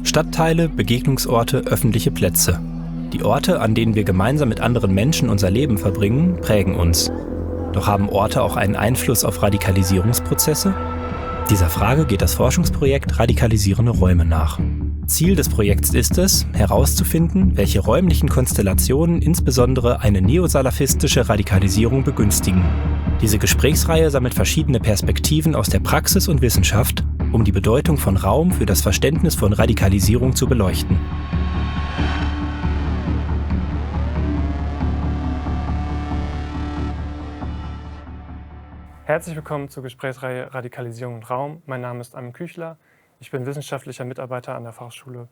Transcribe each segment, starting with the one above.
Stadtteile, Begegnungsorte, öffentliche Plätze. Die Orte, an denen wir gemeinsam mit anderen Menschen unser Leben verbringen, prägen uns. Doch haben Orte auch einen Einfluss auf Radikalisierungsprozesse? Dieser Frage geht das Forschungsprojekt Radikalisierende Räume nach. Ziel des Projekts ist es, herauszufinden, welche räumlichen Konstellationen insbesondere eine neosalafistische Radikalisierung begünstigen. Diese Gesprächsreihe sammelt verschiedene Perspektiven aus der Praxis und Wissenschaft, um die Bedeutung von Raum für das Verständnis von Radikalisierung zu beleuchten. Herzlich willkommen zur Gesprächsreihe Radikalisierung und Raum. Mein Name ist Armin Küchler. Ich bin wissenschaftlicher Mitarbeiter an der Fachhochschule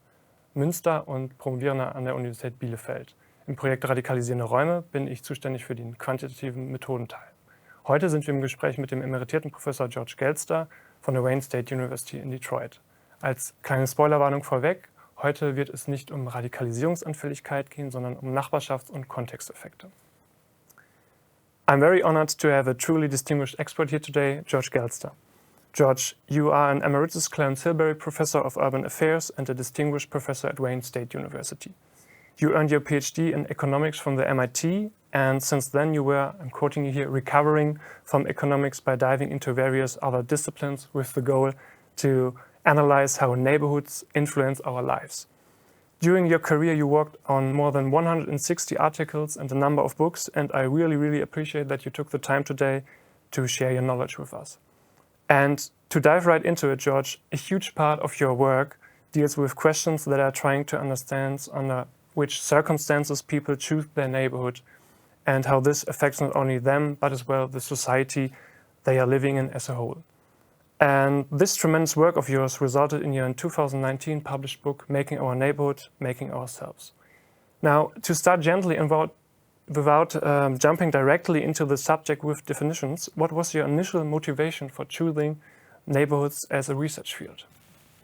Münster und Promovierender an der Universität Bielefeld. Im Projekt Radikalisierende Räume bin ich zuständig für den quantitativen Methodenteil. Heute sind wir im Gespräch mit dem emeritierten Professor George Galster von der Wayne State University in Detroit. Als kleine Spoilerwarnung vorweg, heute wird es nicht um Radikalisierungsanfälligkeit gehen, sondern um Nachbarschafts- und Kontexteffekte. I'm very honored to have a truly distinguished expert here today, George Galster. George, you are an Emeritus Clarence Hilberry Professor of Urban Affairs and a distinguished professor at Wayne State University. You earned your PhD in economics from the MIT, and since then you were, I'm quoting you here, recovering from economics by diving into various other disciplines with the goal to analyze how neighborhoods influence our lives. During your career, you worked on more than 160 articles and a number of books, and I really appreciate that you took the time today to share your knowledge with us. And to dive right into it, George, a huge part of your work deals with questions that are trying to understand under which circumstances people choose their neighborhood and how this affects not only them, but as well the society they are living in as a whole. And this tremendous work of yours resulted in your 2019 published book, Making Our Neighborhood, Making Ourselves. Now, to start gently and without jumping directly into the subject with definitions, what was your initial motivation for choosing neighborhoods as a research field?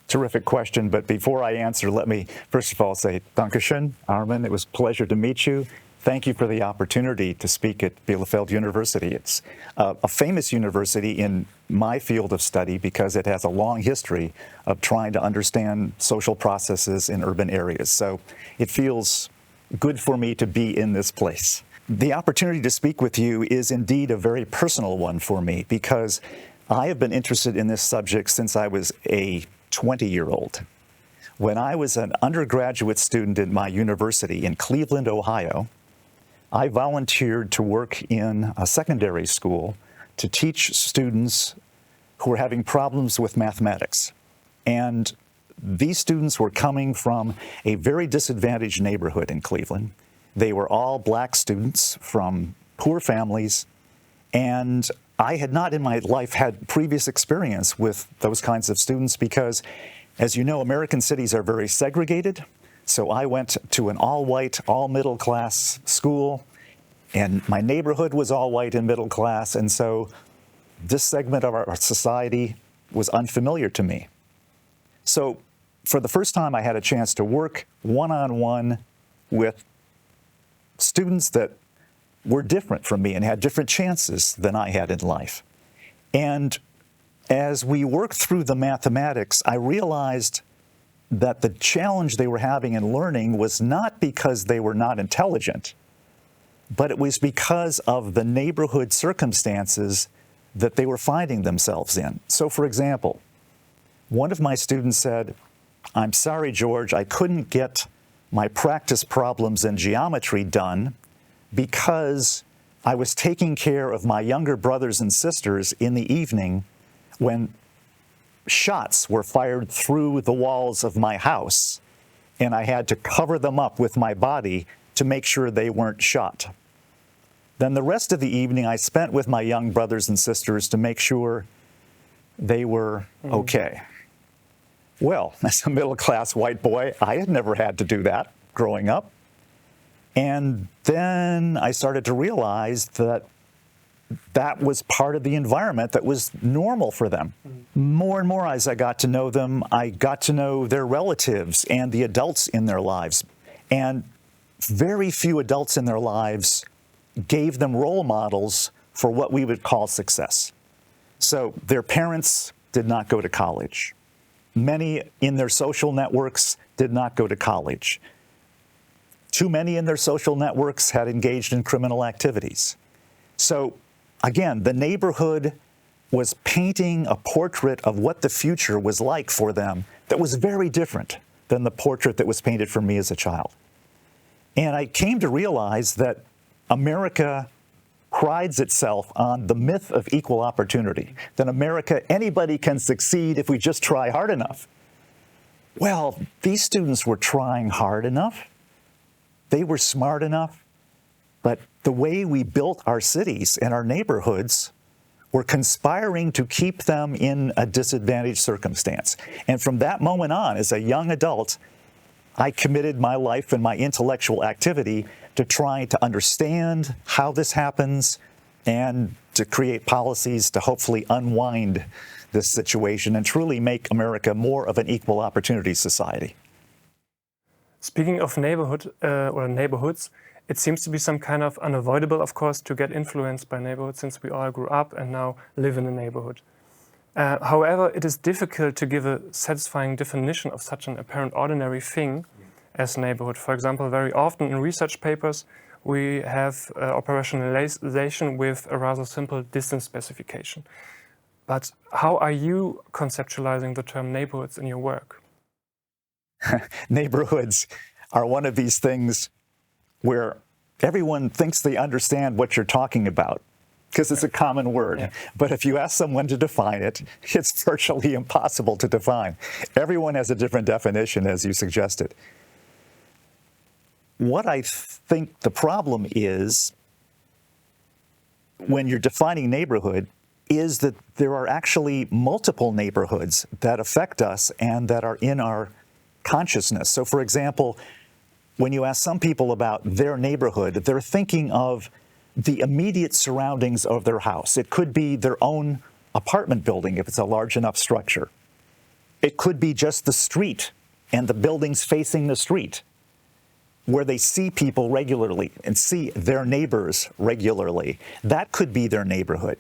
Terrific question, but before I answer, let me first of all say Dankeschön, Armin. It was a pleasure to meet you. Thank you for the opportunity to speak at Bielefeld University. It's a famous university in my field of study because it has a long history of trying to understand social processes in urban areas. So it feels good for me to be in this place. The opportunity to speak with you is indeed a very personal one for me because I have been interested in this subject since I was a 20-year-old. When I was an undergraduate student at my university in Cleveland, Ohio, I volunteered to work in a secondary school to teach students who were having problems with mathematics. And these students were coming from a very disadvantaged neighborhood in Cleveland. They were all black students from poor families, and I had not in my life had previous experience with those kinds of students because, as you know, American cities are very segregated. So I went to an all-white, all-middle-class school, and my neighborhood was all-white and middle-class, and so this segment of our society was unfamiliar to me. So for the first time, I had a chance to work one-on-one with students that were different from me and had different chances than I had in life. And as we worked through the mathematics, I realized that the challenge they were having in learning was not because they were not intelligent, but it was because of the neighborhood circumstances that they were finding themselves in. So, for example, one of my students said, "I'm sorry, George, I couldn't get my practice problems in geometry done because I was taking care of my younger brothers and sisters in the evening when shots were fired through the walls of my house, and I had to cover them up with my body to make sure they weren't shot. Then the rest of the evening I spent with my young brothers and sisters to make sure they were okay." Well, as a middle-class white boy, I had never had to do that growing up. And then I started to realize that that was part of the environment that was normal for them. More and more as I got to know them, I got to know their relatives and the adults in their lives. And very few adults in their lives gave them role models for what we would call success. So their parents did not go to college. Many in their social networks did not go to college. Too many in their social networks had engaged in criminal activities. So again, the neighborhood was painting a portrait of what the future was like for them that was very different than the portrait that was painted for me as a child. And I came to realize that America prides itself on the myth of equal opportunity, that America, anybody can succeed if we just try hard enough. Well, these students were trying hard enough. They were smart enough. But the way we built our cities and our neighborhoods were conspiring to keep them in a disadvantaged circumstance. And from that moment on, as a young adult, I committed my life and my intellectual activity to trying to understand how this happens and to create policies to hopefully unwind this situation and truly make America more of an equal opportunity society. Speaking of neighborhood or neighborhoods, it seems to be some kind of unavoidable, of course, to get influenced by neighborhoods since we all grew up and now live in a neighborhood. However, it is difficult to give a satisfying definition of such an apparent ordinary thing as neighborhood. For example, very often in research papers, we have operationalization with a rather simple distance specification. But how are you conceptualizing the term neighborhoods in your work? Neighborhoods are one of these things where everyone thinks they understand what you're talking about because it's a common word. Yeah. But if you ask someone to define it, it's virtually impossible to define. Everyone has a different definition, as you suggested. What I think the problem is when you're defining neighborhood is that there are actually multiple neighborhoods that affect us and that are in our consciousness. So for example, when you ask some people about their neighborhood, they're thinking of the immediate surroundings of their house. It could be their own apartment building if it's a large enough structure. It could be just the street and the buildings facing the street, where they see people regularly and see their neighbors regularly. That could be their neighborhood.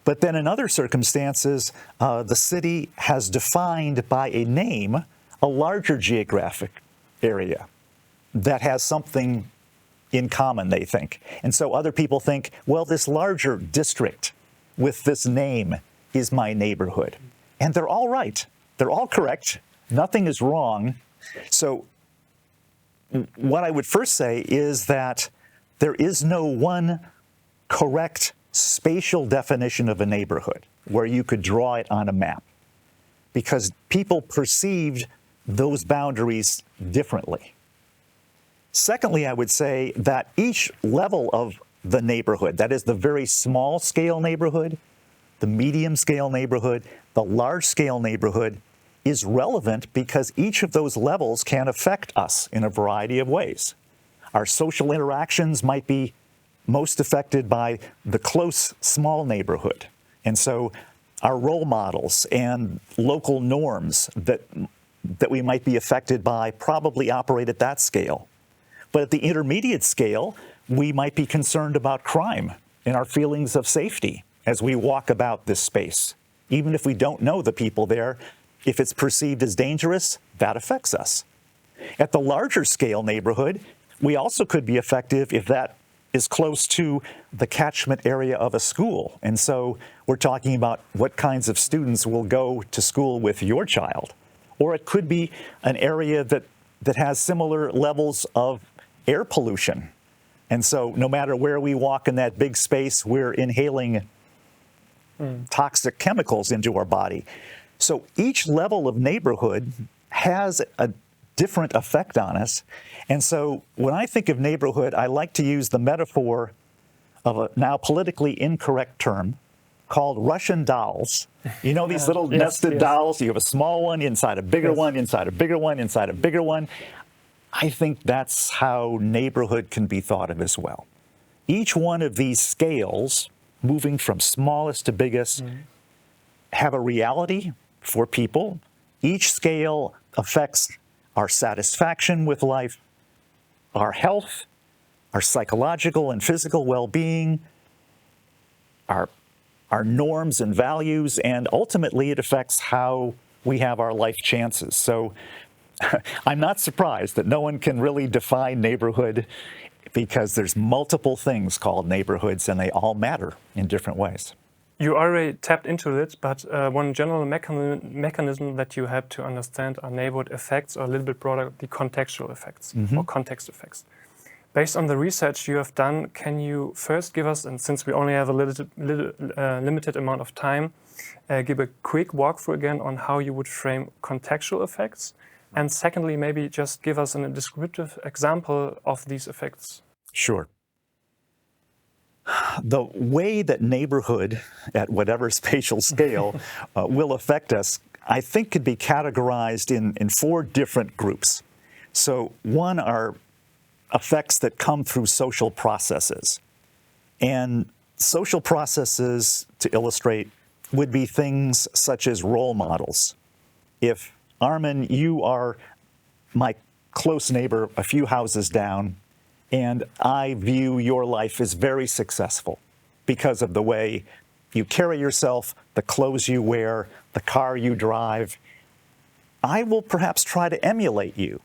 But then in other circumstances, the city has defined by a name a larger geographic area that has something in common, they think. And so other people think, well, this larger district with this name is my neighborhood. And they're all right. They're all correct. Nothing is wrong. So what I would first say is that there is no one correct spatial definition of a neighborhood where you could draw it on a map, because people perceived those boundaries differently. Secondly, I would say that each level of the neighborhood, that is the very small scale neighborhood, the medium scale neighborhood, the large scale neighborhood, is relevant because each of those levels can affect us in a variety of ways. Our social interactions might be most affected by the close, small neighborhood. And so our role models and local norms that we might be affected by probably operate at that scale. But at the intermediate scale, we might be concerned about crime and our feelings of safety as we walk about this space. Even if we don't know the people there, if it's perceived as dangerous, that affects us. At the larger scale neighborhood, we also could be effective if that is close to the catchment area of a school. And so we're talking about what kinds of students will go to school with your child. Or it could be an area that has similar levels of air pollution. And so no matter where we walk in that big space, we're inhaling toxic chemicals into our body. So each level of neighborhood has a different effect on us. And so when I think of neighborhood, I like to use the metaphor of a now politically incorrect term called Russian dolls. You know these little nested dolls? You have a small one inside a bigger one, inside a bigger one, inside a bigger one. I think that's how neighborhood can be thought of as well. Each one of these scales, moving from smallest to biggest, have a reality for people. Each scale affects our satisfaction with life, our health, our psychological and physical well-being, our norms and values, and ultimately it affects how we have our life chances. So I'm not surprised that no one can really define neighborhood because there's multiple things called neighborhoods and they all matter in different ways. You already tapped into it, but one general mechanism that you have to understand are neighborhood effects, or a little bit broader, the contextual effects or context effects. Based on the research you have done, can you first give us, and since we only have a limited amount of time, give a quick walkthrough again on how you would frame contextual effects? And secondly, maybe just give us a descriptive example of these effects. Sure. The way that neighborhood, at whatever spatial scale, will affect us, I think could be categorized in four different groups. So one are effects that come through social processes. And social processes, to illustrate, would be things such as role models. If, Armin, you are my close neighbor a few houses down, and I view your life as very successful because of the way you carry yourself, the clothes you wear, the car you drive, I will perhaps try to emulate you,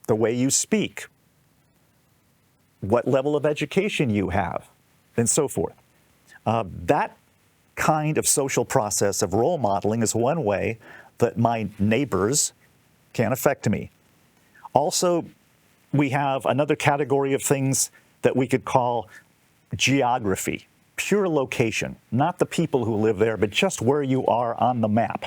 the way you speak, what level of education you have, and so forth. That kind of social process of role modeling is one way that my neighbors can affect me. Also, we have another category of things that we could call geography, pure location, not the people who live there, but just where you are on the map.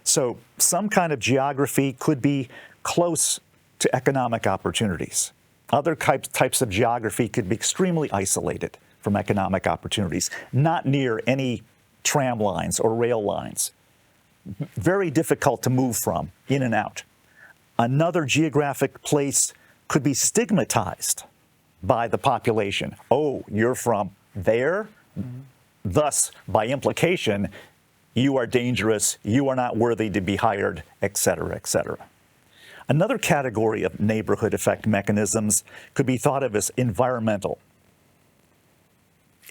So some kind of geography could be close to economic opportunities. Other types of geography could be extremely isolated from economic opportunities, not near any tram lines or rail lines. Very difficult to move from, in and out. Another geographic place could be stigmatized by the population. Oh, you're from there? Thus, by implication, you are dangerous, you are not worthy to be hired, et cetera, et cetera. Another category of neighborhood effect mechanisms could be thought of as environmental.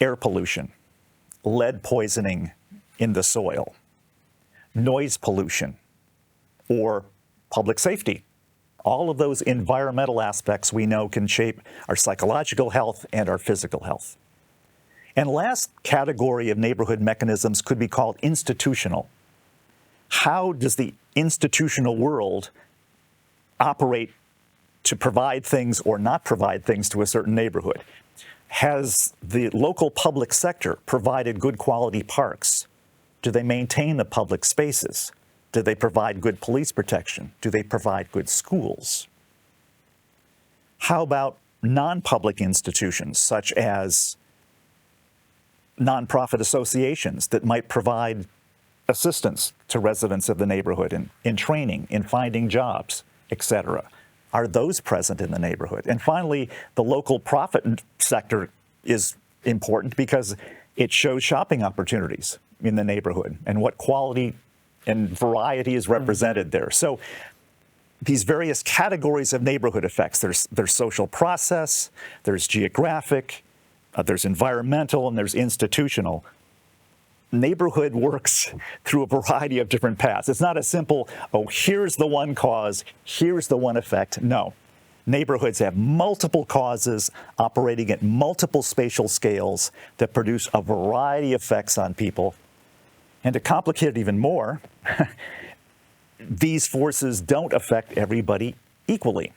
Air pollution, lead poisoning in the soil, noise pollution, or public safety. All of those environmental aspects we know can shape our psychological health and our physical health. And last category of neighborhood mechanisms could be called institutional. How does the institutional world operate to provide things or not provide things to a certain neighborhood? Has the local public sector provided good quality parks? Do they maintain the public spaces? Do they provide good police protection? Do they provide good schools? How about non-public institutions, such as nonprofit associations that might provide assistance to residents of the neighborhood in training, in finding jobs, etc.? Are those present in the neighborhood? And finally, the local profit sector is important because it shows shopping opportunities in the neighborhood and what quality and variety is represented there. So these various categories of neighborhood effects, there's social process, there's geographic, there's environmental, and there's institutional. Neighborhood works through a variety of different paths. It's not a simple, oh, here's the one cause, here's the one effect. No. Neighborhoods have multiple causes operating at multiple spatial scales that produce a variety of effects on people. And to complicate it even more, these forces don't affect everybody equally.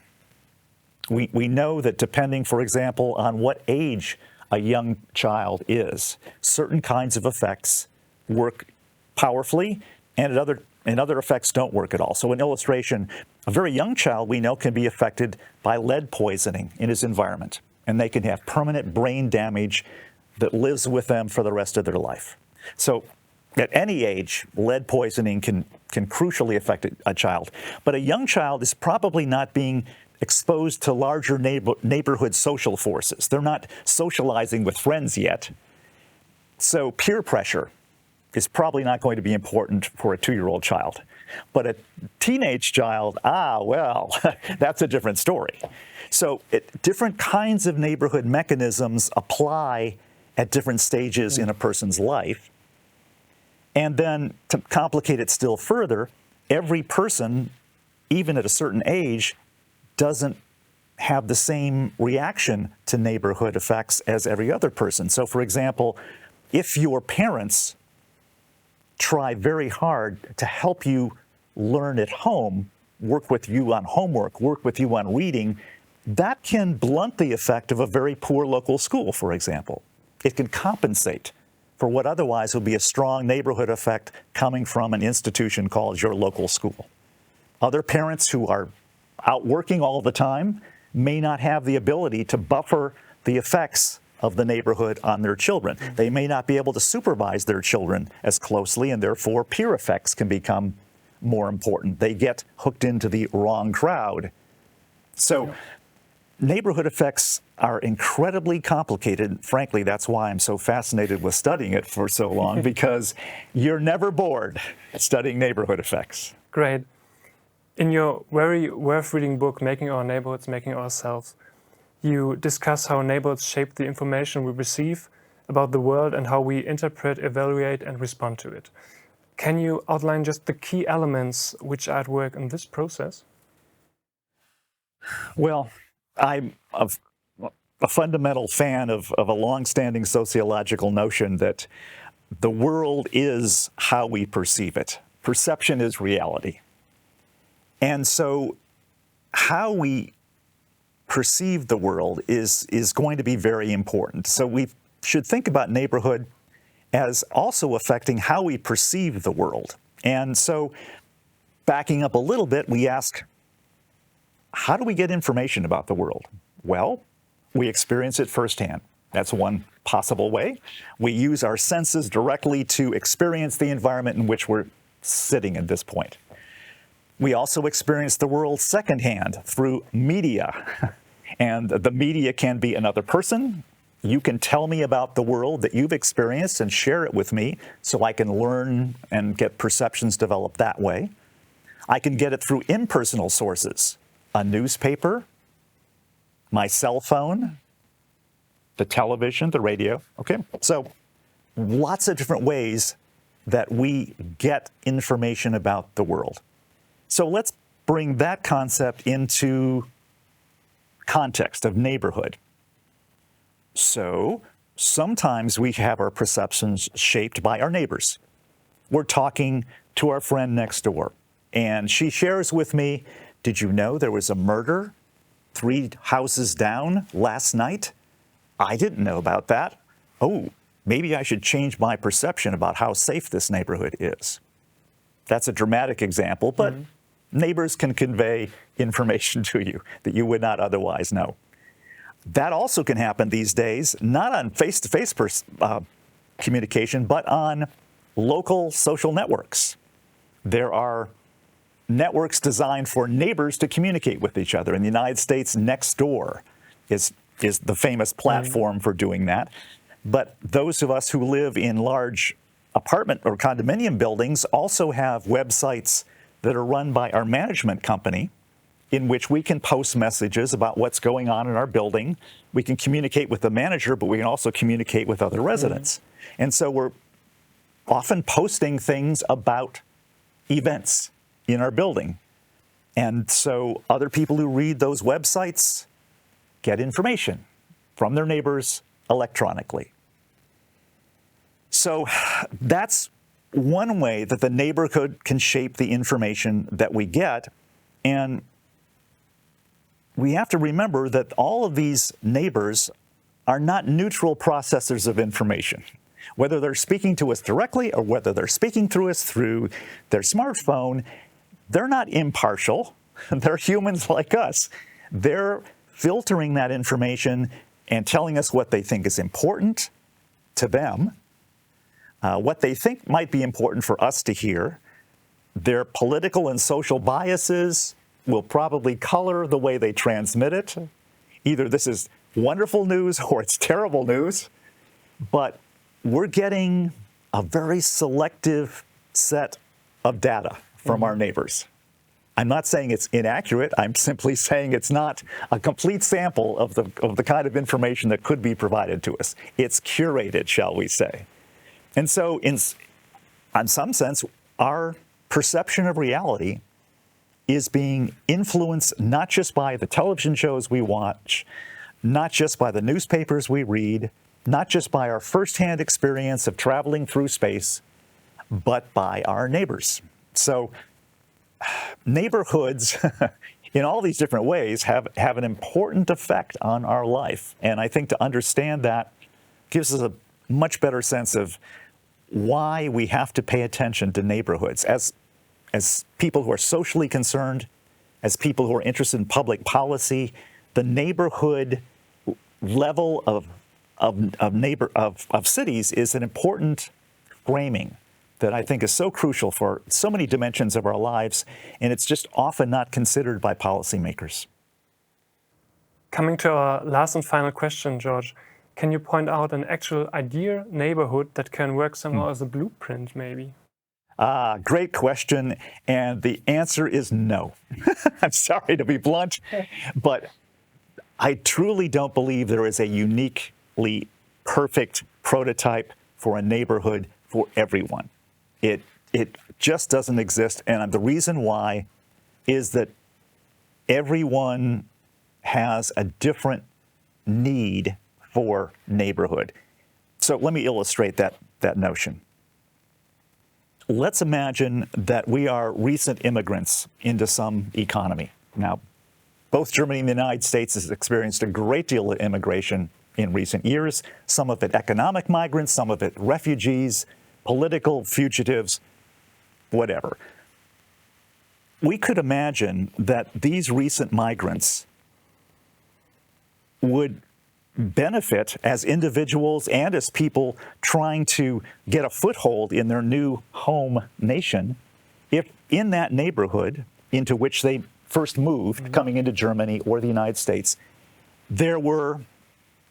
We know that depending, for example, on what age a young child is, certain kinds of effects work powerfully and other effects don't work at all. So an illustration, a very young child we know can be affected by lead poisoning in his environment, and they can have permanent brain damage that lives with them for the rest of their life. So at any age, lead poisoning can crucially affect a child. But a young child is probably not being exposed to larger neighborhood social forces. They're not socializing with friends yet. So peer pressure is probably not going to be important for a 2-year-old child. But a teenage child, well, that's a different story. So different kinds of neighborhood mechanisms apply at different stages in a person's life. And then to complicate it still further, every person even at a certain age, doesn't have the same reaction to neighborhood effects as every other person. So, for example, if your parents try very hard to help you learn at home, work with you on homework, work with you on reading, that can blunt the effect of a very poor local school, for example. It can compensate for what otherwise would be a strong neighborhood effect coming from an institution called your local school. Other parents who are out working all the time may not have the ability to buffer the effects of the neighborhood on their children. They may not be able to supervise their children as closely, and therefore peer effects can become more important. They get hooked into the wrong crowd. So neighborhood effects are incredibly complicated. Frankly, that's why I'm so fascinated with studying it for so long, because you're never bored studying neighborhood effects. Great. In your very worth-reading book, Making Our Neighborhoods, Making Ourselves, you discuss how neighborhoods shape the information we receive about the world and how we interpret, evaluate, and respond to it. Can you outline just the key elements which are at work in this process? Well, I'm a fundamental fan of a long-standing sociological notion that the world is how we perceive it. Perception is reality. And so how we perceive the world is going to be very important. So we should think about neighborhood as also affecting how we perceive the world. And so backing up a little bit, we ask, how do we get information about the world? Well, we experience it firsthand. That's one possible way. We use our senses directly to experience the environment in which we're sitting at this point. We also experience the world secondhand through media. And the media can be another person. You can tell me about the world that you've experienced and share it with me so I can learn and get perceptions developed that way. I can get it through impersonal sources, a newspaper, my cell phone, the television, the radio. Okay, so lots of different ways that we get information about the world. So let's bring that concept into context of neighborhood. So sometimes we have our perceptions shaped by our neighbors. We're talking to our friend next door, and she shares with me, did you know there was a murder 3 houses down last night? I didn't know about that. Oh, maybe I should change my perception about how safe this neighborhood is. That's a dramatic example, but neighbors can convey information to you that you would not otherwise know. That also can happen these days, not on face-to-face communication, but on local social networks. There are networks designed for neighbors to communicate with each other. In the United States, Nextdoor is the famous platform for doing that. But those of us who live in large apartment or condominium buildings also have websites that are run by our management company in which we can post messages about what's going on in our building. We can communicate with the manager, but we can also communicate with other residents. And so we're often posting things about events in our building. And so other people who read those websites get information from their neighbors electronically. So that's one way that the neighborhood can shape the information that we get. And we have to remember that all of these neighbors are not neutral processors of information. Whether they're speaking to us directly or whether they're speaking through us through their smartphone, they're not impartial. They're humans like us. They're filtering that information and telling us what they think is important to them, what they think might be important for us to hear. Their political and social biases will probably color the way they transmit it. Either this is wonderful news or it's terrible news, but we're getting a very selective set of data from our neighbors. I'm not saying it's inaccurate. I'm simply saying it's not a complete sample of the kind of information that could be provided to us. It's curated, shall we say. And so in some sense, our perception of reality is being influenced not just by the television shows we watch, not just by the newspapers we read, not just by our firsthand experience of traveling through space, but by our neighbors. So neighborhoods, in all these different ways, have an important effect on our life. And I think to understand that gives us a much better sense of why we have to pay attention to neighborhoods. As people who are socially concerned, as people who are interested in public policy, the neighborhood level of cities is an important framing that I think is so crucial for so many dimensions of our lives, and it's just often not considered by policymakers. Coming to our last and final question, George, can you point out an actual ideal neighborhood that can work somehow as a blueprint, maybe? Great question, and the answer is no. I'm sorry to be blunt, but I truly don't believe there is a uniquely perfect prototype for a neighborhood for everyone. It just doesn't exist, and the reason why is that everyone has a different need for neighborhood. So let me illustrate that notion. Let's imagine that we are recent immigrants into some economy. Now, both Germany and the United States has experienced a great deal of immigration in recent years, some of it economic migrants, some of it refugees, political fugitives, whatever. We could imagine that these recent migrants would benefit as individuals and as people trying to get a foothold in their new home nation if in that neighborhood into which they first moved, coming into Germany or the United States, there were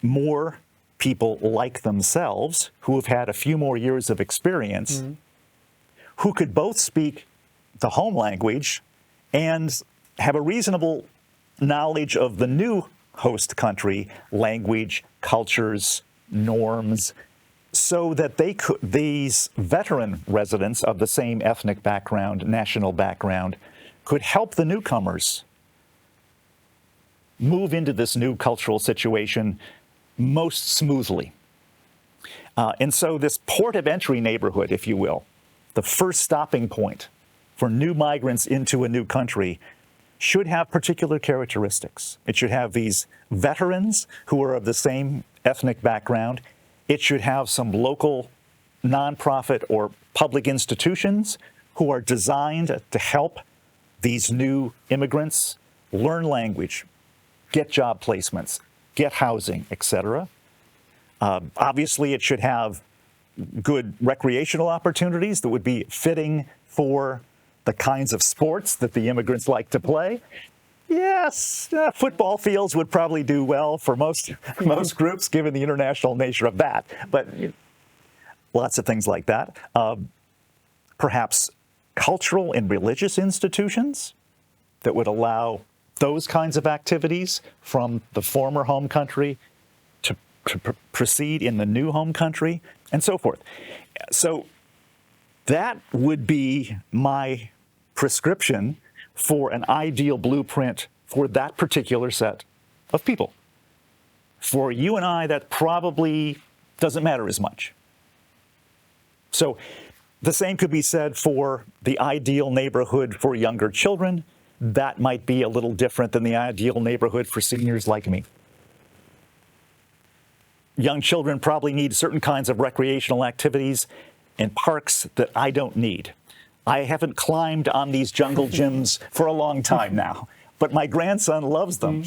more people like themselves who have had a few more years of experience who could both speak the home language and have a reasonable knowledge of the new host country, language, cultures, norms, so that these veteran residents of the same ethnic background, national background, could help the newcomers move into this new cultural situation most smoothly. And so this port of entry neighborhood, if you will, the first stopping point for new migrants into a new country, should have particular characteristics. It should have these veterans who are of the same ethnic background. It should have some local nonprofit or public institutions who are designed to help these new immigrants learn language, get job placements, get housing, etc. Obviously, it should have good recreational opportunities that would be fitting for the kinds of sports that the immigrants like to play. Yes, football fields would probably do well for most groups, given the international nature of that. But lots of things like that. Perhaps cultural and religious institutions that would allow those kinds of activities from the former home country to proceed in the new home country, and so forth. So that would be my prescription for an ideal blueprint for that particular set of people. For you and I, that probably doesn't matter as much. So the same could be said for the ideal neighborhood for younger children. That might be a little different than the ideal neighborhood for seniors like me. Young children probably need certain kinds of recreational activities and parks that I don't need. I haven't climbed on these jungle gyms for a long time now, but my grandson loves them.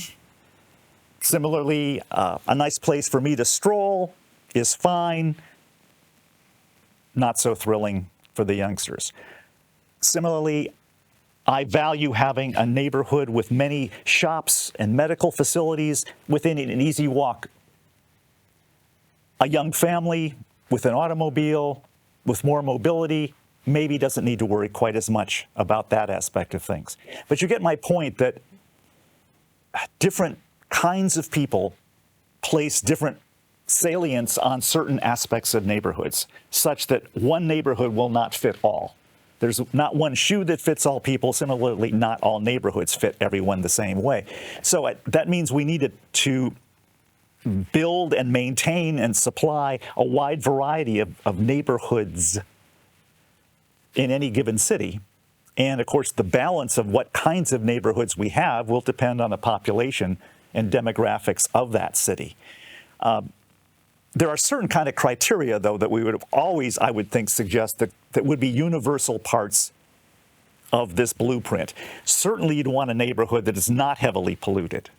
Similarly, a nice place for me to stroll is fine, not so thrilling for the youngsters. Similarly, I value having a neighborhood with many shops and medical facilities within an easy walk. A young family with an automobile, with more mobility, maybe doesn't need to worry quite as much about that aspect of things. But you get my point that different kinds of people place different salience on certain aspects of neighborhoods, such that one neighborhood will not fit all. There's not one shoe that fits all people. Similarly, not all neighborhoods fit everyone the same way. So that means we needed to build and maintain and supply a wide variety of neighborhoods in any given city. And of course, the balance of what kinds of neighborhoods we have will depend on the population and demographics of that city. There are certain kind of criteria, though, that we would always, I would think, suggest that would be universal parts of this blueprint. Certainly, you'd want a neighborhood that is not heavily polluted.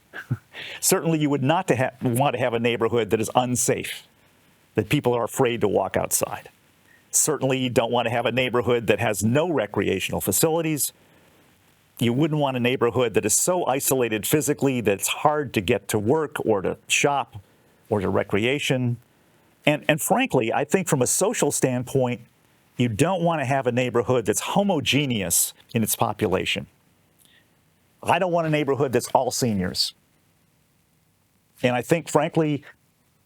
Certainly, you would not want to have a neighborhood that is unsafe, that people are afraid to walk outside. Certainly, you don't want to have a neighborhood that has no recreational facilities. You wouldn't want a neighborhood that is so isolated physically that it's hard to get to work or to shop or to recreation. And frankly, I think from a social standpoint, you don't want to have a neighborhood that's homogeneous in its population. I don't want a neighborhood that's all seniors. And I think, frankly,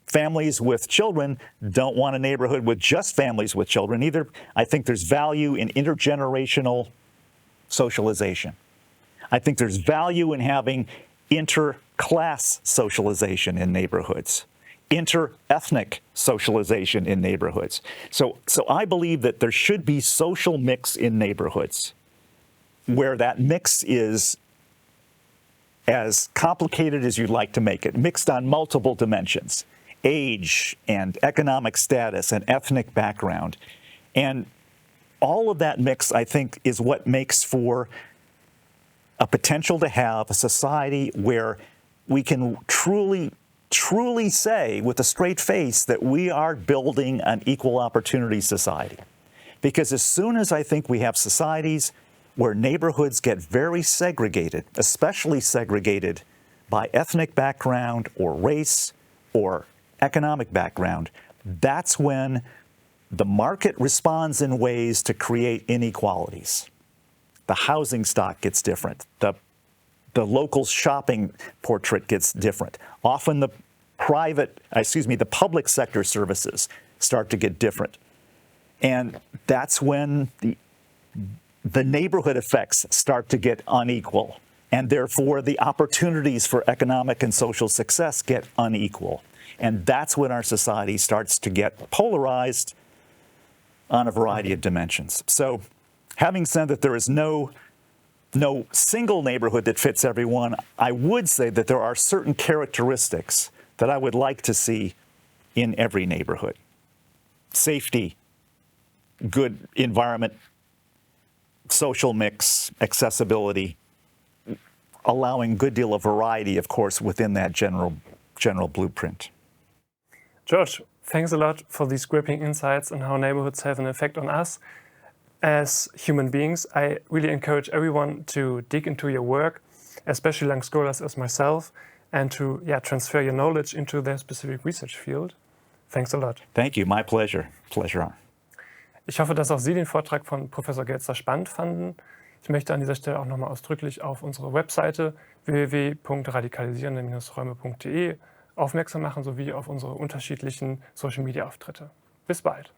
families with children don't want a neighborhood with just families with children either. I think there's value in intergenerational socialization. I think there's value in having inter-class socialization in neighborhoods, inter-ethnic socialization in neighborhoods. So I believe that there should be social mix in neighborhoods where that mix is as complicated as you'd like to make it, mixed on multiple dimensions, age and economic status and ethnic background. And all of that mix, I think, is what makes for a potential to have a society where we can truly say with a straight face that we are building an equal opportunity society. Because as soon as I think we have societies where neighborhoods get very segregated, especially segregated by ethnic background or race or economic background, that's when the market responds in ways to create inequalities. The housing stock gets different. The local shopping portrait gets different. Often the public sector services start to get different. And that's when the neighborhood effects start to get unequal. And therefore, the opportunities for economic and social success get unequal. And that's when our society starts to get polarized on a variety of dimensions. So having said that there is no single neighborhood that fits everyone, I would say that there are certain characteristics that I would like to see in every neighborhood. Safety, good environment, social mix, accessibility, allowing a good deal of variety, of course, within that general blueprint. George, thanks a lot for these gripping insights on how neighborhoods have an effect on us as human beings. I really encourage everyone to dig into your work, especially young scholars as myself, and to transfer your knowledge into their specific research field. Thanks a lot. Thank you. My pleasure. Pleasure. Ich hoffe, dass auch Sie den Vortrag von Professor Galster spannend fanden. Ich möchte an dieser Stelle auch nochmal ausdrücklich auf unsere Webseite www.radikalisierende-räume.de aufmerksam machen, sowie auf unsere unterschiedlichen Social-Media-Auftritte. Bis bald!